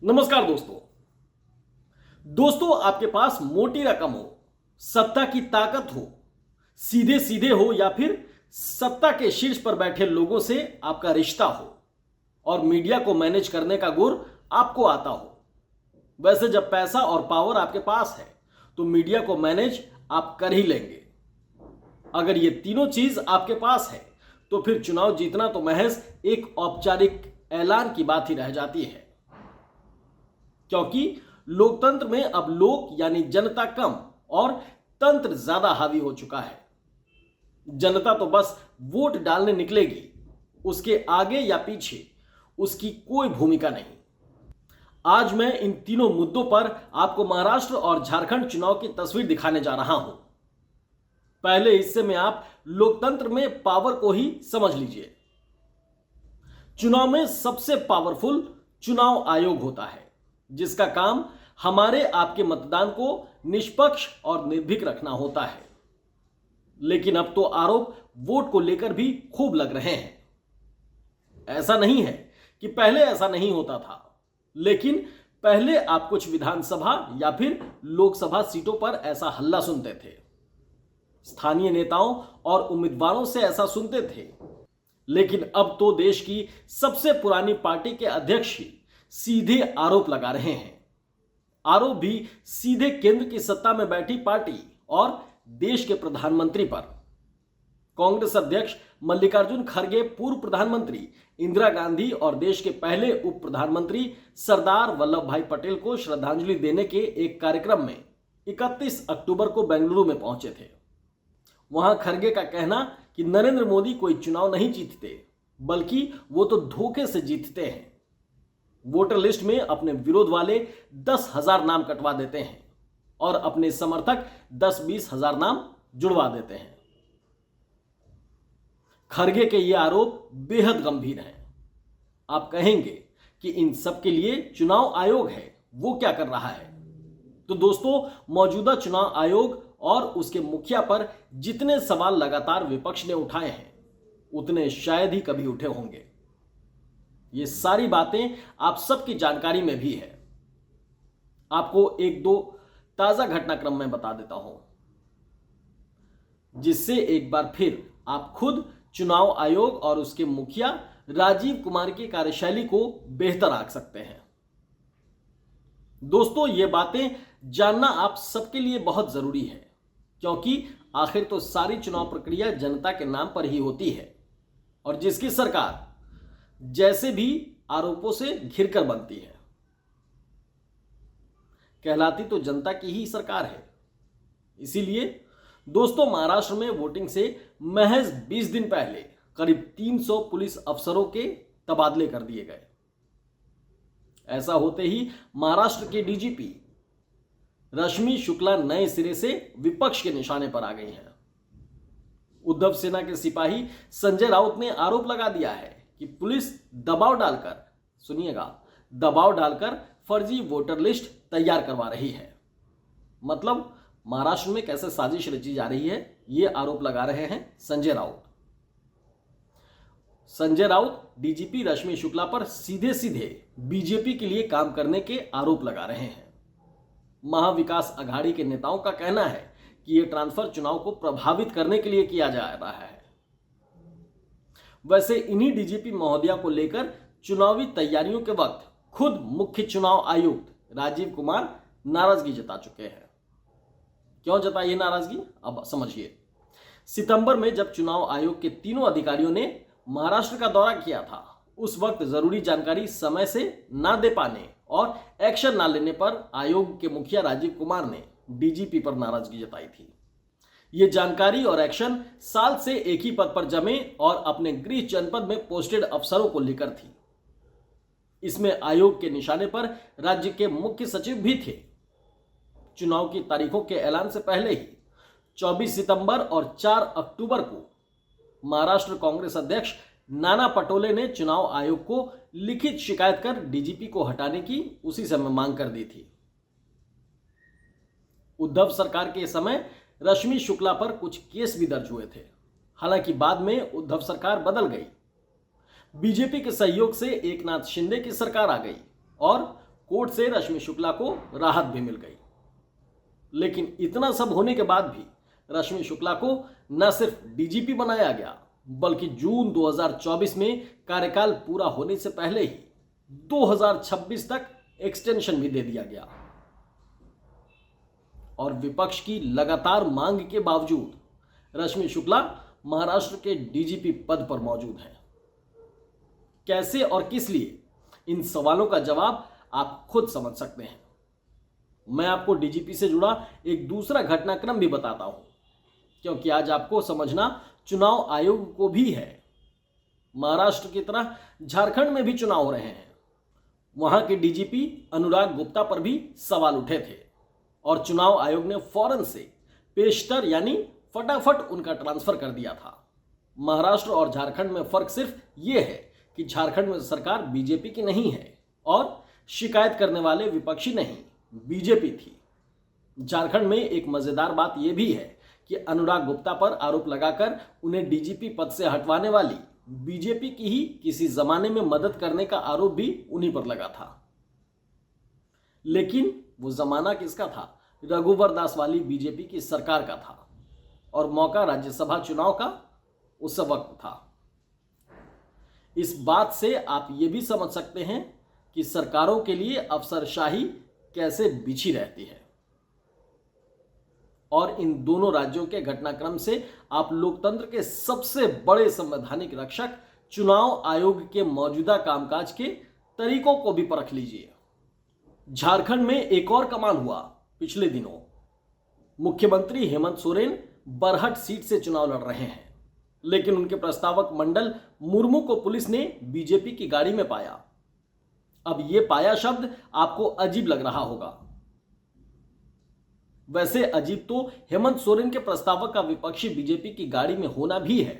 नमस्कार दोस्तों आपके पास मोटी रकम हो, सत्ता की ताकत हो, सीधे सीधे हो या फिर सत्ता के शीर्ष पर बैठे लोगों से आपका रिश्ता हो और मीडिया को मैनेज करने का गुर आपको आता हो। वैसे जब पैसा और पावर आपके पास है तो मीडिया को मैनेज आप कर ही लेंगे। अगर ये तीनों चीज आपके पास है तो फिर चुनाव जीतना तो महज एक औपचारिक ऐलान की बात ही रह जाती है, क्योंकि लोकतंत्र में अब लोक यानी जनता कम और तंत्र ज्यादा हावी हो चुका है। जनता तो बस वोट डालने निकलेगी, उसके आगे या पीछे उसकी कोई भूमिका नहीं। आज मैं इन तीनों मुद्दों पर आपको महाराष्ट्र और झारखंड चुनाव की तस्वीर दिखाने जा रहा हूं। पहले हिस्से में आप लोकतंत्र में पावर को ही समझ लीजिए। चुनाव में सबसे पावरफुल चुनाव आयोग होता है, जिसका काम हमारे आपके मतदान को निष्पक्ष और निर्भीक रखना होता है। लेकिन अब तो आरोप वोट को लेकर भी खूब लग रहे हैं। ऐसा नहीं है कि पहले ऐसा नहीं होता था, लेकिन पहले आप कुछ विधानसभा या फिर लोकसभा सीटों पर ऐसा हल्ला सुनते थे। स्थानीय नेताओं और उम्मीदवारों से ऐसा सुनते थे। लेकिन अब तो देश की सबसे पुरानी पार्टी के अध्यक्ष ही सीधे आरोप लगा रहे हैं। आरोप भी सीधे केंद्र की सत्ता में बैठी पार्टी और देश के प्रधानमंत्री पर। कांग्रेस अध्यक्ष मल्लिकार्जुन खड़गे पूर्व प्रधानमंत्री इंदिरा गांधी और देश के पहले उप प्रधानमंत्री सरदार वल्लभ भाई पटेल को श्रद्धांजलि देने के एक कार्यक्रम में 31 अक्टूबर को बेंगलुरु में पहुंचे थे। वहां खड़गे का कहना कि नरेंद्र मोदी कोई चुनाव नहीं जीतते, बल्कि वो तो धोखे से जीतते हैं। वोटर लिस्ट में अपने विरोध वाले 10,000 नाम कटवा देते हैं और अपने समर्थक 10-20 हजार नाम जुड़वा देते हैं। खड़गे के ये आरोप बेहद गंभीर हैं। आप कहेंगे कि इन सब के लिए चुनाव आयोग है, वो क्या कर रहा है? तो दोस्तों, मौजूदा चुनाव आयोग और उसके मुखिया पर जितने सवाल लगातार विपक्ष ने उठाए हैं, उतने शायद ही कभी उठे होंगे। ये सारी बातें आप सबकी जानकारी में भी है। आपको एक दो ताजा घटनाक्रम में बता देता हूं, जिससे एक बार फिर आप खुद चुनाव आयोग और उसके मुखिया राजीव कुमार की कार्यशैली को बेहतर आंक सकते हैं। दोस्तों, ये बातें जानना आप सबके लिए बहुत जरूरी है, क्योंकि आखिर तो सारी चुनाव प्रक्रिया जनता के नाम पर ही होती है और जिसकी सरकार जैसे भी आरोपों से घिरकर बनती है, कहलाती तो जनता की ही सरकार है। इसीलिए दोस्तों, महाराष्ट्र में वोटिंग से महज 20 दिन पहले करीब 300 पुलिस अफसरों के तबादले कर दिए गए। ऐसा होते ही महाराष्ट्र के डीजीपी रश्मि शुक्ला नए सिरे से विपक्ष के निशाने पर आ गई हैं। उद्धव सेना के सिपाही संजय राउत ने आरोप लगा दिया है कि पुलिस दबाव डालकर, सुनिएगा, दबाव डालकर फर्जी वोटर लिस्ट तैयार करवा रही है। मतलब महाराष्ट्र में कैसे साजिश रची जा रही है, यह आरोप लगा रहे हैं संजय राउत। संजय राउत डीजीपी रश्मि शुक्ला पर सीधे सीधे बीजेपी के लिए काम करने के आरोप लगा रहे हैं। महाविकास अघाड़ी के नेताओं का कहना है कि यह ट्रांसफर चुनाव को प्रभावित करने के लिए किया जा रहा है। वैसे इन्हीं डीजीपी महोदया को लेकर चुनावी तैयारियों के वक्त खुद मुख्य चुनाव आयुक्त राजीव कुमार नाराजगी जता चुके हैं। क्यों जताई नाराजगी, अब समझिए। सितंबर में जब चुनाव आयोग के तीनों अधिकारियों ने महाराष्ट्र का दौरा किया था, उस वक्त जरूरी जानकारी समय से ना दे पाने और एक्शन ना लेने पर आयोग के मुखिया राजीव कुमार ने डीजीपी पर नाराजगी जताई थी। ये जानकारी और एक्शन साल से एक ही पद पर जमे और अपने गृह जनपद में पोस्टेड अफसरों को लेकर थी। इसमें आयोग के निशाने पर राज्य के मुख्य सचिव भी थे। चुनाव की तारीखों के ऐलान से पहले ही 24 सितंबर और 4 अक्टूबर को महाराष्ट्र कांग्रेस अध्यक्ष नाना पटोले ने चुनाव आयोग को लिखित शिकायत कर डीजीपी को हटाने की उसी समय मांग कर दी थी। उद्धव सरकार के समय रश्मि शुक्ला पर कुछ केस भी दर्ज हुए थे। हालांकि बाद में उद्धव सरकार बदल गई। बीजेपी के सहयोग से एकनाथ शिंदे की सरकार आ गई और कोर्ट से रश्मि शुक्ला को राहत भी मिल गई। लेकिन इतना सब होने के बाद भी रश्मि शुक्ला को न सिर्फ डीजीपी बनाया गया, बल्कि जून 2024 में कार्यकाल पूरा होने से पहले ही 2026 तक एक्सटेंशन भी दे दिया गया। और विपक्ष की लगातार मांग के बावजूद रश्मि शुक्ला महाराष्ट्र के डीजीपी पद पर मौजूद हैं। कैसे और किस लिए, इन सवालों का जवाब आप खुद समझ सकते हैं। मैं आपको डीजीपी से जुड़ा एक दूसरा घटनाक्रम भी बताता हूं, क्योंकि आज आपको समझना चुनाव आयोग को भी है। महाराष्ट्र की तरह झारखंड में भी चुनाव हो रहे हैं। वहां के डीजीपी अनुराग गुप्ता पर भी सवाल उठे थे और चुनाव आयोग ने फौरन से पेशतर यानी फटाफट उनका ट्रांसफर कर दिया था। महाराष्ट्र और झारखंड में फर्क सिर्फ यह है कि झारखंड में सरकार बीजेपी की नहीं है और शिकायत करने वाले विपक्षी नहीं, बीजेपी थी। झारखंड में एक मजेदार बात यह भी है कि अनुराग गुप्ता पर आरोप लगाकर उन्हें डीजीपी पद से हटवाने वाली बीजेपी की ही किसी जमाने में मदद करने का आरोप भी उन्हीं पर लगा था। लेकिन वो जमाना किसका था? रघुवर दास वाली बीजेपी की सरकार का था और मौका राज्यसभा चुनाव का उस वक्त था। इस बात से आप ये भी समझ सकते हैं कि सरकारों के लिए अफसरशाही कैसे बिछी रहती है। और इन दोनों राज्यों के घटनाक्रम से आप लोकतंत्र के सबसे बड़े संवैधानिक रक्षक चुनाव आयोग के मौजूदा कामकाज के तरीकों को भी परख लीजिए। झारखंड में एक और कमाल हुआ पिछले दिनों। मुख्यमंत्री हेमंत सोरेन बरहट सीट से चुनाव लड़ रहे हैं, लेकिन उनके प्रस्तावक मंडल मुर्मू को पुलिस ने बीजेपी की गाड़ी में पाया। अब यह पाया शब्द आपको अजीब लग रहा होगा। वैसे अजीब तो हेमंत सोरेन के प्रस्तावक का विपक्षी बीजेपी की गाड़ी में होना भी है।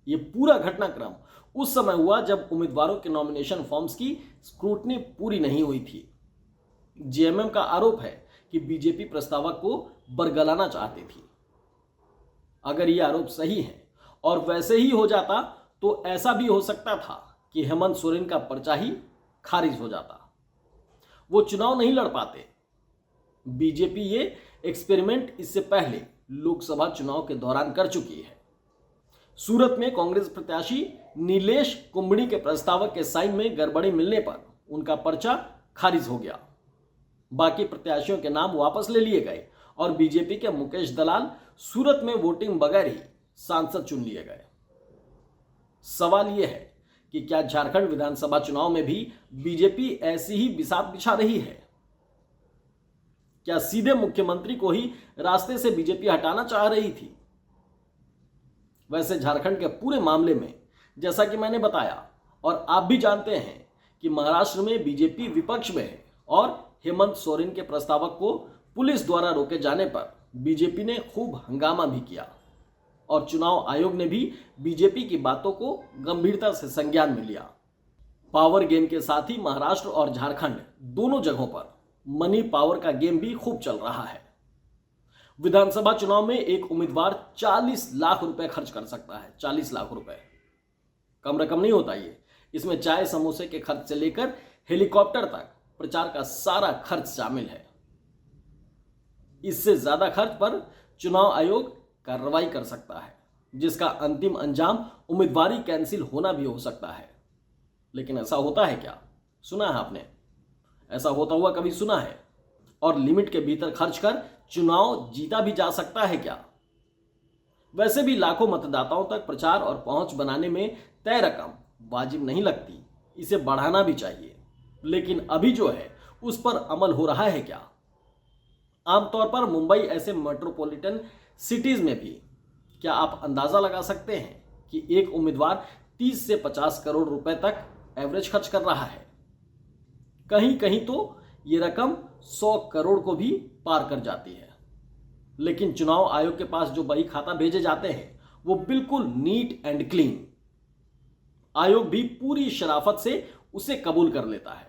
यह पूरा घटनाक्रम उस समय हुआ जब उम्मीदवारों के नॉमिनेशन फॉर्म्स की स्क्रूटनी पूरी नहीं हुई थी। जेएमएम का आरोप है कि बीजेपी प्रस्तावक को बरगलाना चाहती थी। अगर यह आरोप सही है और वैसे ही हो जाता तो ऐसा भी हो सकता था कि हेमंत सोरेन का पर्चा ही खारिज हो जाता, वो चुनाव नहीं लड़ पाते। बीजेपी ये एक्सपेरिमेंट इससे पहले लोकसभा चुनाव के दौरान कर चुकी है। सूरत में कांग्रेस प्रत्याशी नीलेश कुंबड़ी के प्रस्तावक के साइन में गड़बड़ी मिलने पर उनका पर्चा खारिज हो गया। बाकी प्रत्याशियों के नाम वापस ले लिए गए और बीजेपी के मुकेश दलाल सूरत में वोटिंग बगैर ही सांसद चुन लिए गए। सवाल यह है कि क्या झारखंड विधानसभा चुनाव में भी बीजेपी ऐसी ही बिसात बिछा रही है? क्या सीधे मुख्यमंत्री को ही रास्ते से बीजेपी हटाना चाह रही थी? वैसे झारखंड के पूरे मामले में जैसा कि मैंने बताया और आप भी जानते हैं कि महाराष्ट्र में बीजेपी विपक्ष में है और हेमंत सोरेन के प्रस्तावक को पुलिस द्वारा रोके जाने पर बीजेपी ने खूब हंगामा भी किया और चुनाव आयोग ने भी बीजेपी की बातों को गंभीरता से संज्ञान में लिया। पावर गेम के साथ ही महाराष्ट्र और झारखंड दोनों जगहों पर मनी पावर का गेम भी खूब चल रहा है। विधानसभा चुनाव में एक उम्मीदवार 40 लाख रुपए खर्च कर सकता है। 40 लाख रुपए कम रकम नहीं होता ये। इसमें चाय समोसे के खर्च से लेकर हेलीकॉप्टर तक प्रचार का सारा खर्च शामिल है। इससे ज्यादा खर्च पर चुनाव आयोग कार्रवाई कर सकता है, जिसका अंतिम अंजाम उम्मीदवारी कैंसिल होना भी हो सकता है। लेकिन ऐसा होता है क्या? सुना है आपने? ऐसा होता हुआ कभी सुना है? और लिमिट के भीतर खर्च कर चुनाव जीता भी जा सकता है क्या? वैसे भी लाखों मतदाताओं तक प्रचार और पहुंच बनाने में तय रकम वाजिब नहीं लगती, इसे बढ़ाना भी चाहिए। लेकिन अभी जो है उस पर अमल हो रहा है क्या? आमतौर पर मुंबई ऐसे मेट्रोपॉलिटन सिटीज में भी क्या आप अंदाजा लगा सकते हैं कि एक उम्मीदवार 30 से 50 करोड़ रुपए तक एवरेज खर्च कर रहा है। कहीं कहीं तो ये रकम 100 करोड़ को भी पार कर जाती है। लेकिन चुनाव आयोग के पास जो बही खाता भेजे जाते हैं वो बिल्कुल नीट एंड क्लीन। आयोग भी पूरी शराफत से उसे कबूल कर लेता है।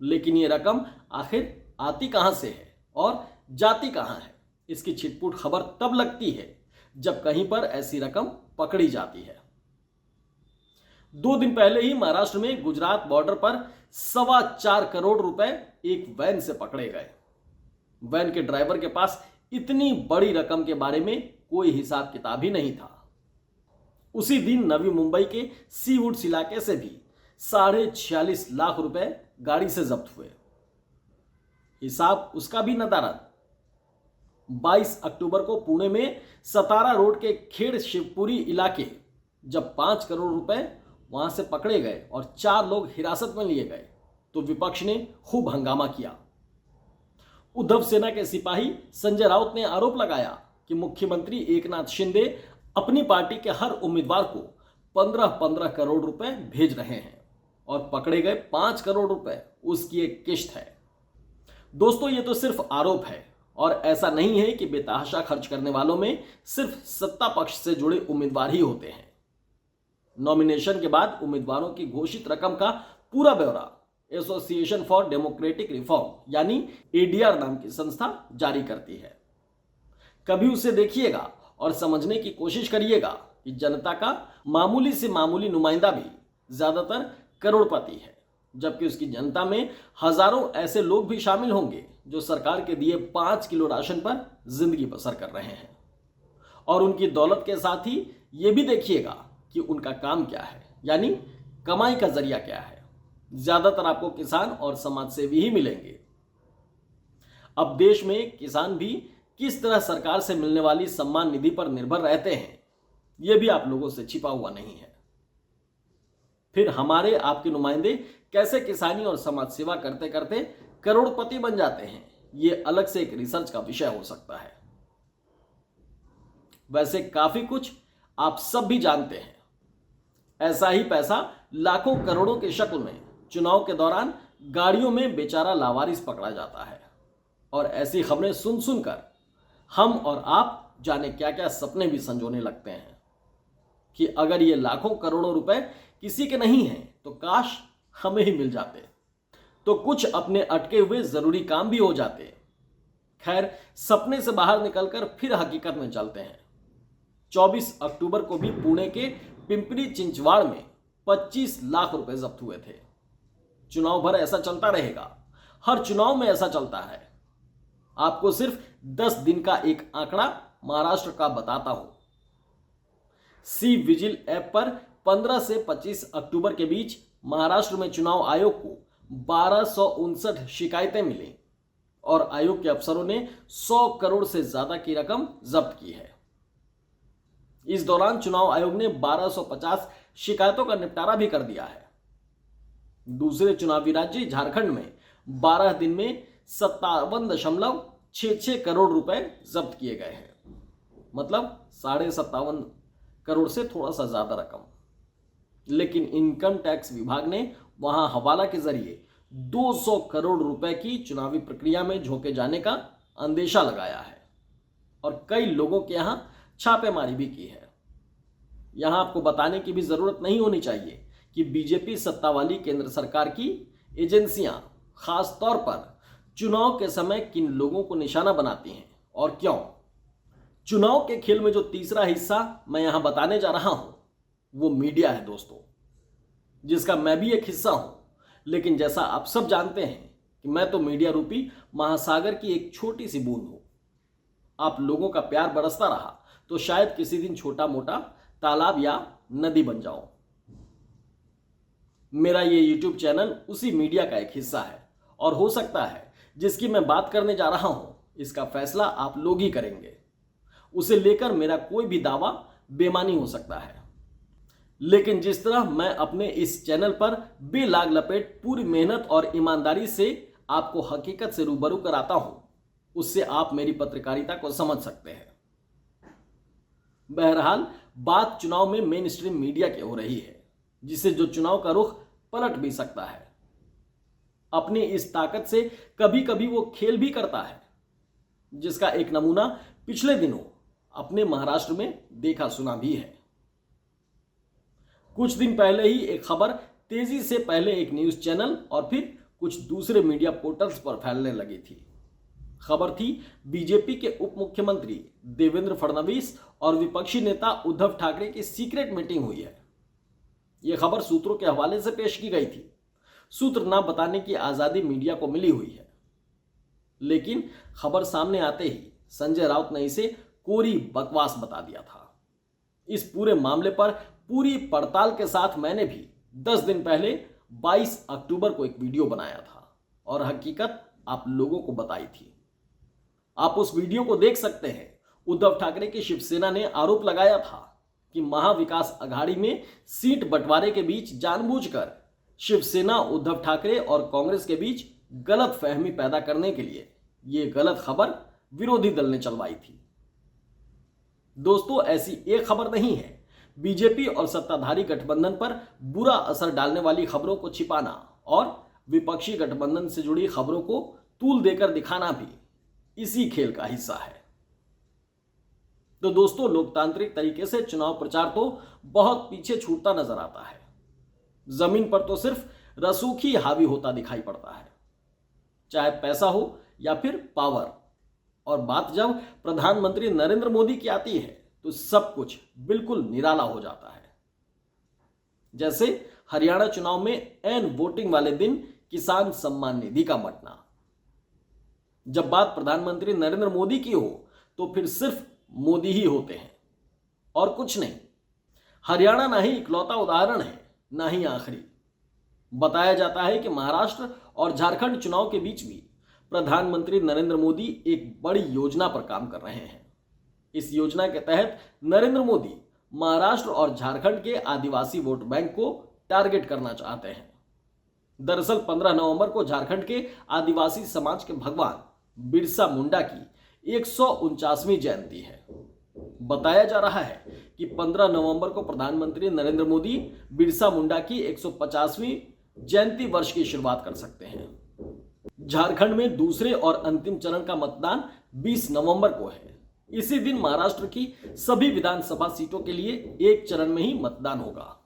लेकिन ये रकम आखिर आती कहां से है और जाती कहां है, इसकी छिटपुट खबर तब लगती है जब कहीं पर ऐसी रकम पकड़ी जाती है। 2 दिन पहले ही महाराष्ट्र में गुजरात बॉर्डर पर 4.25 करोड़ रुपए एक वैन से पकड़े गए। वैन के ड्राइवर के पास इतनी बड़ी रकम के बारे में कोई हिसाब किताब ही नहीं था। उसी दिन नवी मुंबई के सी वुड्स इलाके से भी 46.5 लाख रुपए गाड़ी से जब्त हुए। हिसाब उसका भी नदारद। 22 अक्टूबर को पुणे में सतारा रोड के खेड़ शिवपुरी इलाके जब 5 करोड़ रुपए वहां से पकड़े गए और 4 लोग हिरासत में लिए गए तो विपक्ष ने खूब हंगामा किया। उद्धव सेना के सिपाही संजय राउत ने आरोप लगाया कि मुख्यमंत्री एकनाथ शिंदे अपनी पार्टी के हर उम्मीदवार को 15-15 करोड़ रुपए भेज रहे हैं और पकड़े गए 5 करोड़ रुपए उसकी एक किश्त है। दोस्तों, ये तो सिर्फ आरोप है और ऐसा नहीं है कि बेतहाशा खर्च करने वालों में सिर्फ सत्ता पक्ष से जुड़े उम्मीदवार ही होते हैं। नॉमिनेशन के बाद उम्मीदवारों की घोषित रकम का पूरा ब्यौरा एसोसिएशन फॉर डेमोक्रेटिक रिफॉर्म यानी एडीआर नाम की संस्था जारी करती है। कभी उसे देखिएगा और समझने की कोशिश करिएगा कि जनता का मामूली से मामूली नुमाइंदा भी ज्यादातर करोड़पति है, जबकि उसकी जनता में हजारों ऐसे लोग भी शामिल होंगे जो सरकार के दिए 5 किलो राशन पर जिंदगी बसर कर रहे हैं। और उनकी दौलत के साथ ही ये भी देखिएगा कि उनका काम क्या है, यानी कमाई का जरिया क्या है। ज्यादातर आपको किसान और समाजसेवी ही मिलेंगे। अब देश में किसान भी किस तरह सरकार से मिलने वाली सम्मान निधि पर निर्भर रहते हैं, यह भी आप लोगों से छिपा हुआ नहीं है। फिर हमारे आपके नुमाइंदे कैसे किसानी और समाज सेवा करते करते करोड़पति बन जाते हैं, यह अलग से एक रिसर्च का विषय हो सकता है। वैसे काफी कुछ आप सब भी जानते हैं। ऐसा ही पैसा लाखों करोड़ों की शक्ल में चुनाव के दौरान गाड़ियों में बेचारा लावारिस पकड़ा जाता है। और ऐसी खबरें सुन सुनकर हम और आप जाने क्या क्या सपने भी संजोने लगते हैं कि अगर ये लाखों करोड़ों रुपए किसी के नहीं हैं तो काश हमें ही मिल जाते, तो कुछ अपने अटके हुए जरूरी काम भी हो जाते। खैर, सपने से बाहर निकलकर फिर हकीकत में चलते हैं। 24 अक्टूबर को भी पुणे के पिंपरी चिंचवाड़ में 25 लाख रुपए जब्त हुए थे। चुनाव भर ऐसा चलता रहेगा, हर चुनाव में ऐसा चलता है। आपको सिर्फ 10 दिन का एक आंकड़ा महाराष्ट्र का बताता हूं। सी विजिल ऐप पर 15 से 25 अक्टूबर के बीच महाराष्ट्र में चुनाव आयोग को 1259 शिकायतें मिली और आयोग के अफसरों ने 100 करोड़ से ज्यादा की रकम जब्त की है। इस दौरान चुनाव आयोग ने 1250 शिकायतों का निपटारा भी कर दिया है। दूसरे चुनावी राज्य झारखंड में 12 दिन में 57.66 करोड़ रुपए जब्त किए गए हैं, मतलब 57.5 करोड़ से थोड़ा सा ज्यादा रकम। लेकिन इनकम टैक्स विभाग ने वहां हवाला के जरिए 200 करोड़ रुपए की चुनावी प्रक्रिया में झोंके जाने का अंदेशा लगाया है और कई लोगों के यहां छापेमारी भी की है। यहां आपको बताने की भी जरूरत नहीं होनी चाहिए कि बीजेपी सत्ता वाली केंद्र सरकार की एजेंसियां खास तौर पर चुनाव के समय किन लोगों को निशाना बनाती हैं और क्यों। चुनाव के खेल में जो तीसरा हिस्सा मैं यहां बताने जा रहा हूं वो मीडिया है दोस्तों, जिसका मैं भी एक हिस्सा हूं। लेकिन जैसा आप सब जानते हैं कि मैं तो मीडिया रूपी महासागर की एक छोटी सी बूंद हूं। आप लोगों का प्यार बरसता रहा तो शायद किसी दिन छोटा मोटा तालाब या नदी बन जाऊं। मेरा ये YouTube चैनल उसी मीडिया का एक हिस्सा है और हो सकता है जिसकी मैं बात करने जा रहा हूं इसका फैसला आप लोग ही करेंगे। उसे लेकर मेरा कोई भी दावा बेमानी हो सकता है, लेकिन जिस तरह मैं अपने इस चैनल पर बेलाग लपेट पूरी मेहनत और ईमानदारी से आपको हकीकत से रूबरू कराता हूं, उससे आप मेरी पत्रकारिता को समझ सकते हैं। बहरहाल, बात चुनाव में मेन स्ट्रीम मीडिया की हो रही है, जिसे जो चुनाव का रुख पलट भी सकता है। अपनी इस ताकत से कभी कभी वो खेल भी करता है, जिसका एक नमूना पिछले दिनों अपने महाराष्ट्र में देखा सुना भी है। कुछ दिन पहले ही एक खबर तेजी से पहले एक न्यूज चैनल और फिर कुछ दूसरे मीडिया पोर्टल्स पर फैलने लगी थी। खबर थी बीजेपी के उप मुख्यमंत्री देवेंद्र फडणवीस और विपक्षी नेता उद्धव ठाकरे की सीक्रेट मीटिंग हुई है। यह खबर सूत्रों के हवाले से पेश की गई थी। सूत्र ना बताने की आजादी मीडिया को मिली हुई है, लेकिन खबर सामने आते ही संजय राउत ने इसे कोरी बकवास बता दिया था। इस पूरे मामले पर पूरी पड़ताल के साथ मैंने भी 10 दिन पहले 22 अक्टूबर को एक वीडियो बनाया था और हकीकत आप लोगों को बताई थी। आप उस वीडियो को देख सकते हैं। उद्धव ठाकरे की शिवसेना ने आरोप लगाया था कि महाविकास अघाड़ी में सीट बंटवारे के बीच जानबूझकर शिवसेना, उद्धव ठाकरे और कांग्रेस के बीच गलत फहमी पैदा करने के लिए यह गलत खबर विरोधी दल ने चलवाई थी। दोस्तों, ऐसी एक खबर नहीं है। बीजेपी और सत्ताधारी गठबंधन पर बुरा असर डालने वाली खबरों को छिपाना और विपक्षी गठबंधन से जुड़ी खबरों को तूल देकर दिखाना भी इसी खेल का हिस्सा है। तो दोस्तों, लोकतांत्रिक तरीके से चुनाव प्रचार तो बहुत पीछे छूटता नजर आता है। जमीन पर तो सिर्फ रसूख ही हावी होता दिखाई पड़ता है, चाहे पैसा हो या फिर पावर। और बात जब प्रधानमंत्री नरेंद्र मोदी की आती है तो सब कुछ बिल्कुल निराला हो जाता है। जैसे हरियाणा चुनाव में ऐन वोटिंग वाले दिन किसान सम्मान निधि का बंटना। जब बात प्रधानमंत्री नरेंद्र मोदी की हो तो फिर सिर्फ मोदी ही होते हैं और कुछ नहीं। हरियाणा ना ही इकलौता उदाहरण है, ना ही आखिरी। बताया जाता है कि महाराष्ट्र और झारखंड चुनाव के बीच भी प्रधानमंत्री नरेंद्र मोदी एक बड़ी योजना पर काम कर रहे हैं। इस योजना के तहत नरेंद्र मोदी महाराष्ट्र और झारखंड के आदिवासी वोट बैंक को टारगेट करना चाहते हैं। दरअसल 15 नवंबर को झारखंड के आदिवासी समाज के भगवान बिरसा मुंडा की 149वीं जयंती है। बताया जा रहा है कि 15 नवंबर को प्रधानमंत्री नरेंद्र मोदी बिरसा मुंडा की 150वीं जयंती वर्ष की शुरुआत कर सकते हैं। झारखंड में दूसरे और अंतिम चरण का मतदान 20 नवंबर को है। इसी दिन महाराष्ट्र की सभी विधानसभा सीटों के लिए एक चरण में ही मतदान होगा।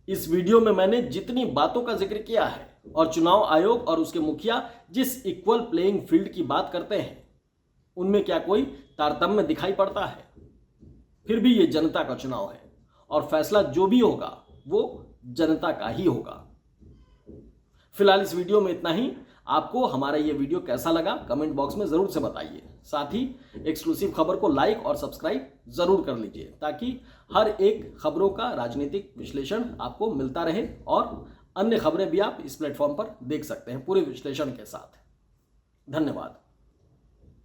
इस वीडियो में मैंने जितनी बातों का जिक्र किया है और चुनाव आयोग और उसके मुखिया जिस इक्वल प्लेइंग फील्ड की बात करते हैं, उनमें क्या कोई तारतम्य दिखाई पड़ता है? फिर भी ये जनता का चुनाव है और फैसला जो भी होगा वो जनता का ही होगा। फिलहाल इस वीडियो में इतना ही। आपको हमारा ये वीडियो कैसा लगा कमेंट बॉक्स में जरूर से बताइए। साथ ही एक्सक्लूसिव खबर को लाइक और सब्सक्राइब जरूर कर लीजिए ताकि हर एक खबरों का राजनीतिक विश्लेषण आपको मिलता रहे और अन्य खबरें भी आप इस प्लेटफॉर्म पर देख सकते हैं पूरे विश्लेषण के साथ। धन्यवाद।